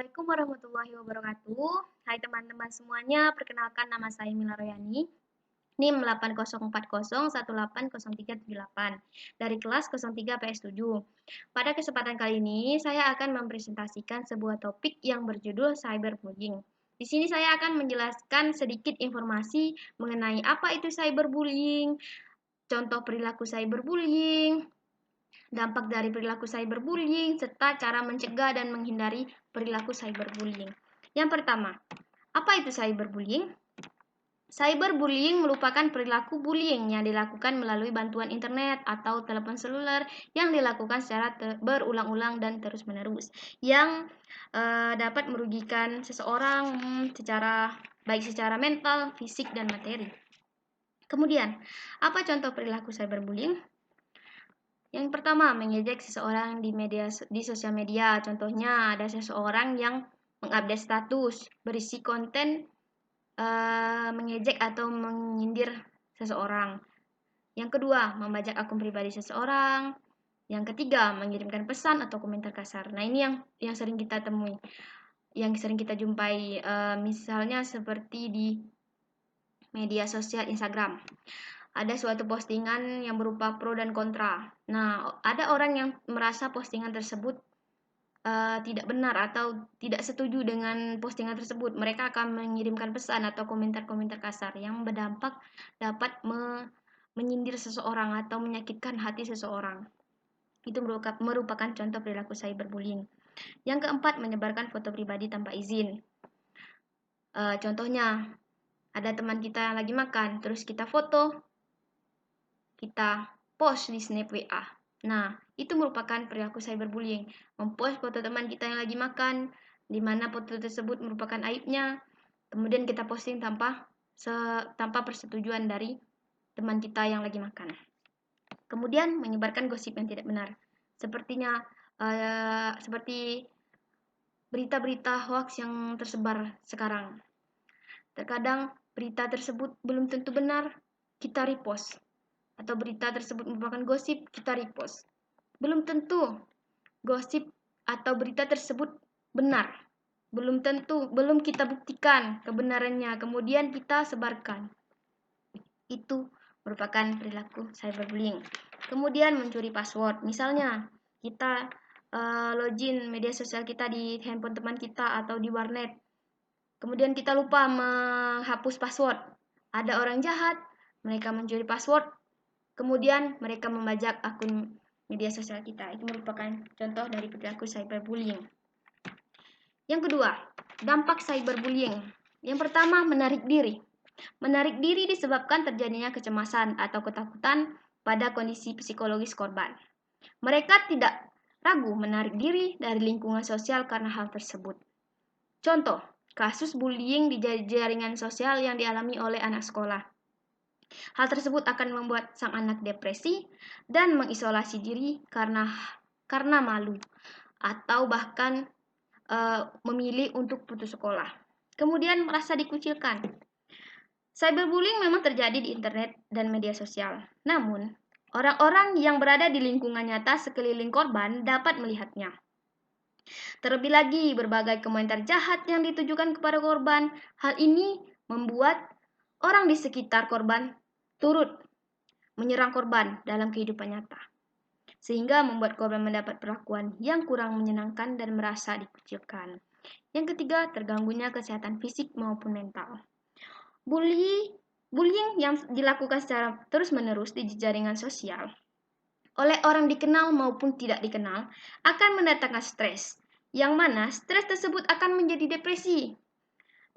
Assalamualaikum warahmatullahi wabarakatuh. Hai teman-teman semuanya, perkenalkan nama saya Mila Royani, NIM 804018038 dari kelas 03 PS7. Pada kesempatan kali ini, saya akan mempresentasikan sebuah topik yang berjudul cyberbullying. Di sini saya akan menjelaskan sedikit informasi mengenai apa itu cyberbullying, contoh perilaku cyberbullying, dampak dari perilaku cyberbullying, serta cara mencegah dan menghindari perilaku cyberbullying. Yang pertama, apa itu cyberbullying? Cyberbullying merupakan perilaku bullying yang dilakukan melalui bantuan internet atau telepon seluler yang dilakukan secara berulang-ulang dan terus-menerus, yang dapat merugikan seseorang baik secara mental, fisik, dan materi. Kemudian, apa contoh perilaku cyberbullying? Yang pertama, mengejek seseorang di sosial media. Contohnya, ada seseorang yang mengupdate status berisi konten mengejek atau menyindir seseorang. Yang kedua, membajak akun pribadi seseorang. Yang ketiga, mengirimkan pesan atau komentar kasar. Nah, ini yang sering kita temui, yang sering kita jumpai, misalnya seperti di media sosial Instagram. Ada suatu postingan yang berupa pro dan kontra. Nah, ada orang yang merasa postingan tersebut tidak benar atau tidak setuju dengan postingan tersebut. Mereka akan mengirimkan pesan atau komentar-komentar kasar yang berdampak dapat menyindir seseorang atau menyakitkan hati seseorang. Itu merupakan contoh perilaku cyberbullying. Yang keempat, menyebarkan foto pribadi tanpa izin. Contohnya, ada teman kita yang lagi makan, terus kita foto, kita post di snap WA. Nah, itu merupakan perilaku cyberbullying. Mempost foto teman kita yang lagi makan, di mana foto tersebut merupakan aibnya, kemudian kita posting tanpa persetujuan dari teman kita yang lagi makan. Kemudian menyebarkan gosip yang tidak benar. Seperti berita-berita hoax yang tersebar sekarang. Terkadang berita tersebut belum tentu benar, kita repost. Atau berita tersebut merupakan gosip, kita repost. Belum tentu gosip atau berita tersebut benar. Belum kita buktikan kebenarannya, kemudian kita sebarkan. Itu merupakan perilaku cyberbullying. Kemudian mencuri password. Misalnya, kita login media sosial kita di handphone teman kita atau di warnet. Kemudian kita lupa menghapus password. Ada orang jahat, mereka mencuri password, kemudian mereka membajak akun media sosial kita. Itu merupakan contoh dari perilaku cyberbullying. Yang kedua, dampak cyberbullying. Yang pertama, menarik diri. Menarik diri disebabkan terjadinya kecemasan atau ketakutan pada kondisi psikologis korban. Mereka tidak ragu menarik diri dari lingkungan sosial karena hal tersebut. Contoh, kasus bullying di jaringan sosial yang dialami oleh anak sekolah. Hal tersebut akan membuat sang anak depresi dan mengisolasi diri karena malu atau bahkan memilih untuk putus sekolah. Kemudian merasa dikucilkan. Cyberbullying memang terjadi di internet dan media sosial. Namun, orang-orang yang berada di lingkungan nyata sekeliling korban dapat melihatnya. Terlebih lagi, berbagai komentar jahat yang ditujukan kepada korban. Hal ini membuat orang di sekitar korban turut menyerang korban dalam kehidupan nyata, sehingga membuat korban mendapat perlakuan yang kurang menyenangkan dan merasa dikucilkan. Yang ketiga, terganggunya kesehatan fisik maupun mental. Bullying yang dilakukan secara terus-menerus di jaringan sosial oleh orang dikenal maupun tidak dikenal akan mendatangkan stres, yang mana stres tersebut akan menjadi depresi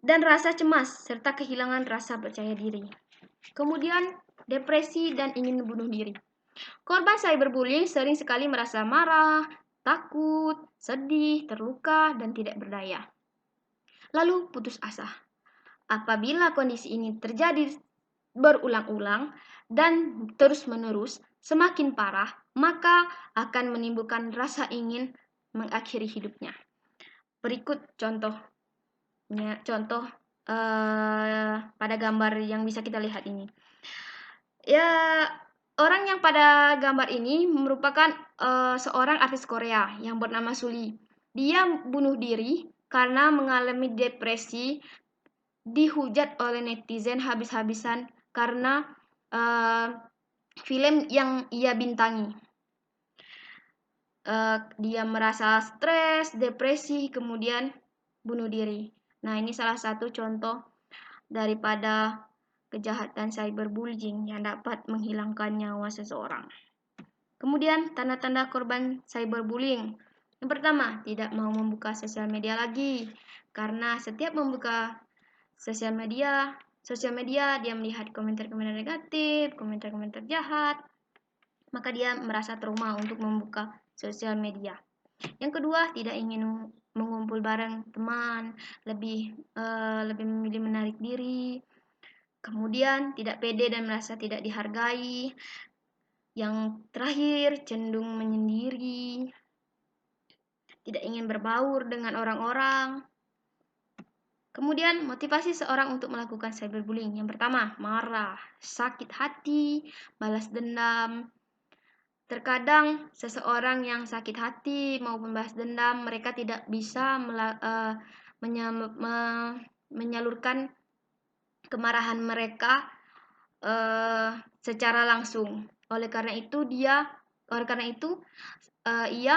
dan rasa cemas serta kehilangan rasa percaya diri. Kemudian depresi dan ingin bunuh diri. Korban cyberbullying sering sekali merasa marah, takut, sedih, terluka, dan tidak berdaya. Lalu putus asa. Apabila kondisi ini terjadi berulang-ulang dan terus-menerus, semakin parah, maka akan menimbulkan rasa ingin mengakhiri hidupnya. Berikut contoh pada gambar yang bisa kita lihat ini. Ya, orang yang pada gambar ini merupakan seorang artis Korea yang bernama Suli. Dia bunuh diri karena mengalami depresi, dihujat oleh netizen habis-habisan karena film yang ia bintangi. Dia merasa stres, depresi, kemudian bunuh diri. Nah, ini salah satu contoh daripada kejahatan cyberbullying yang dapat menghilangkan nyawa seseorang. Kemudian, tanda-tanda korban cyberbullying. Yang pertama, tidak mau membuka sosial media lagi. Karena setiap membuka sosial media dia melihat komentar-komentar negatif, komentar-komentar jahat, maka dia merasa trauma untuk membuka sosial media. Yang kedua, tidak ingin mengumpul bareng teman, lebih memilih menarik diri. Kemudian, tidak pede dan merasa tidak dihargai. Yang terakhir, cenderung menyendiri, tidak ingin berbaur dengan orang-orang. Kemudian, motivasi seorang untuk melakukan cyberbullying. Yang pertama, marah, sakit hati, balas dendam. Terkadang seseorang yang sakit hati maupun balas dendam, mereka tidak bisa menyalurkan kemarahan mereka secara langsung. Oleh karena itu ia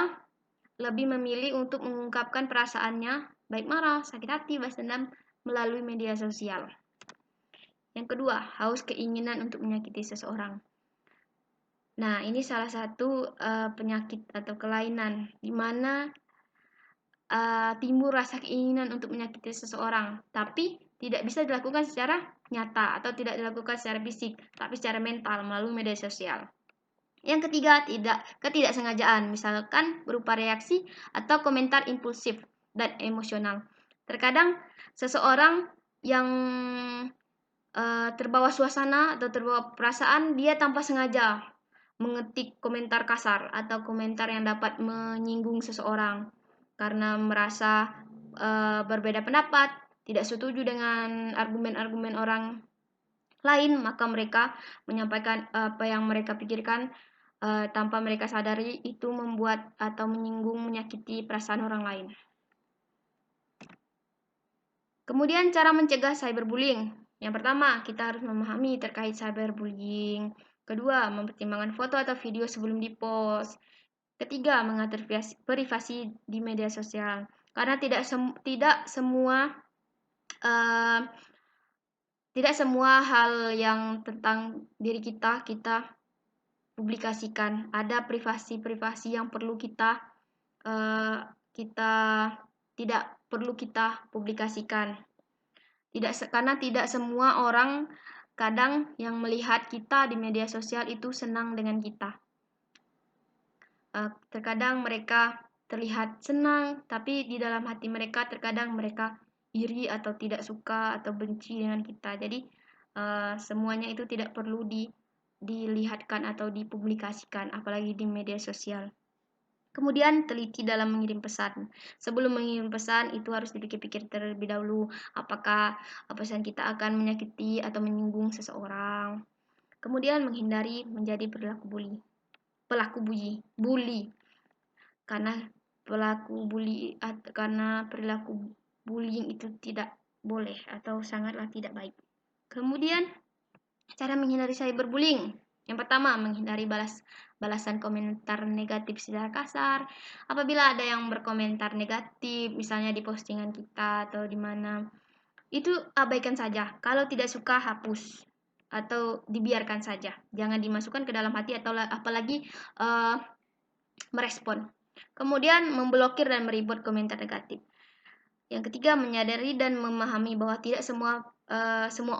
lebih memilih untuk mengungkapkan perasaannya, baik marah, sakit hati, balas dendam, melalui media sosial. Yang kedua, haus keinginan untuk menyakiti seseorang. Nah, ini salah satu penyakit atau kelainan di mana timbul rasa keinginan untuk menyakiti seseorang, tapi tidak bisa dilakukan secara nyata atau tidak dilakukan secara fisik, tapi secara mental melalui media sosial. Yang ketiga, ketidaksengajaan, misalkan berupa reaksi atau komentar impulsif dan emosional. Terkadang seseorang yang terbawa suasana atau terbawa perasaan, dia tanpa sengaja mengetik komentar kasar atau komentar yang dapat menyinggung seseorang karena merasa berbeda pendapat, tidak setuju dengan argumen-argumen orang lain, maka mereka menyampaikan apa yang mereka pikirkan tanpa mereka sadari, itu membuat atau menyinggung, menyakiti perasaan orang lain. Kemudian cara mencegah cyberbullying. Yang pertama, kita harus memahami terkait cyberbullying. Kedua, mempertimbangkan foto atau video sebelum dipost. Ketiga, mengatur privasi di media sosial. Karena tidak semua hal yang tentang diri kita publikasikan. Ada privasi yang perlu kita tidak perlu kita publikasikan. Karena tidak semua orang kadang yang melihat kita di media sosial itu senang dengan kita. Terkadang mereka terlihat senang, tapi di dalam hati mereka terkadang mereka iri atau tidak suka atau benci dengan kita. Jadi semuanya itu tidak perlu dilihatkan atau dipublikasikan, apalagi di media sosial. Kemudian teliti dalam mengirim pesan. Sebelum mengirim pesan itu harus dipikir-pikir terlebih dahulu apakah pesan kita akan menyakiti atau menyinggung seseorang. Kemudian menghindari menjadi pelaku bully. Karena perilaku bullying itu tidak boleh atau sangatlah tidak baik. Kemudian cara menghindari cyberbullying. Yang pertama, menghindari balasan komentar negatif secara kasar. Apabila ada yang berkomentar negatif, misalnya di postingan kita atau di mana, itu abaikan saja. Kalau tidak suka, hapus atau dibiarkan saja. Jangan dimasukkan ke dalam hati atau apalagi merespon. Kemudian memblokir dan mereport komentar negatif. Yang ketiga, menyadari dan memahami bahwa tidak semua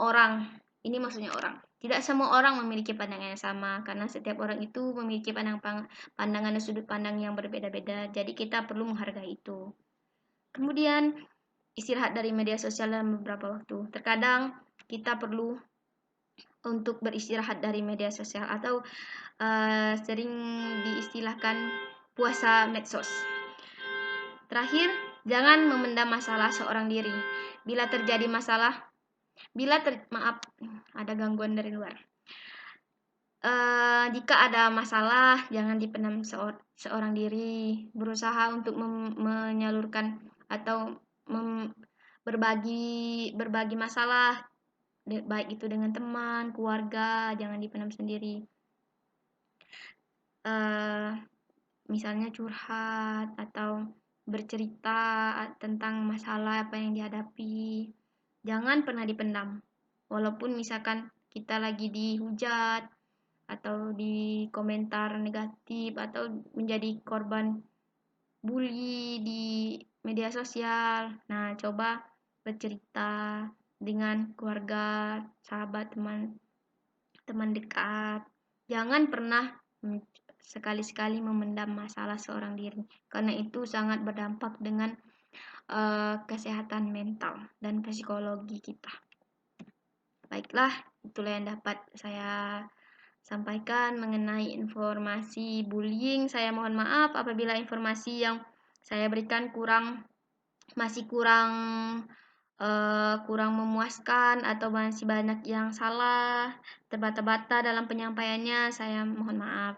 orang, ini maksudnya orang, tidak semua orang memiliki pandangan yang sama, karena setiap orang itu memiliki pandangan dan sudut pandang yang berbeda-beda. Jadi kita perlu menghargai itu. Kemudian istirahat dari media sosial dalam beberapa waktu. Terkadang kita perlu untuk beristirahat dari media sosial atau sering diistilahkan puasa medsos. Terakhir, jangan memendam masalah seorang diri. Ada gangguan dari luar. Jika ada masalah, jangan dipendam seorang diri. Berusaha untuk menyalurkan atau berbagi masalah, baik itu dengan teman, keluarga, jangan dipendam sendiri. Misalnya curhat atau bercerita tentang masalah apa yang dihadapi. Jangan pernah dipendam. Walaupun misalkan kita lagi dihujat atau di komentar negatif atau menjadi korban bully di media sosial. Nah, coba bercerita dengan keluarga, sahabat, teman dekat. Jangan pernah sekali-sekali memendam masalah seorang diri, karena itu sangat berdampak dengan kesehatan mental dan psikologi kita. Baiklah, itulah yang dapat saya sampaikan mengenai informasi bullying. Saya mohon maaf apabila informasi yang saya berikan masih kurang memuaskan atau masih banyak yang salah, terbata-bata dalam penyampaiannya. Saya mohon maaf.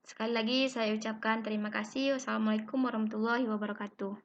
Sekali lagi saya ucapkan terima kasih. Wassalamualaikum warahmatullahi wabarakatuh.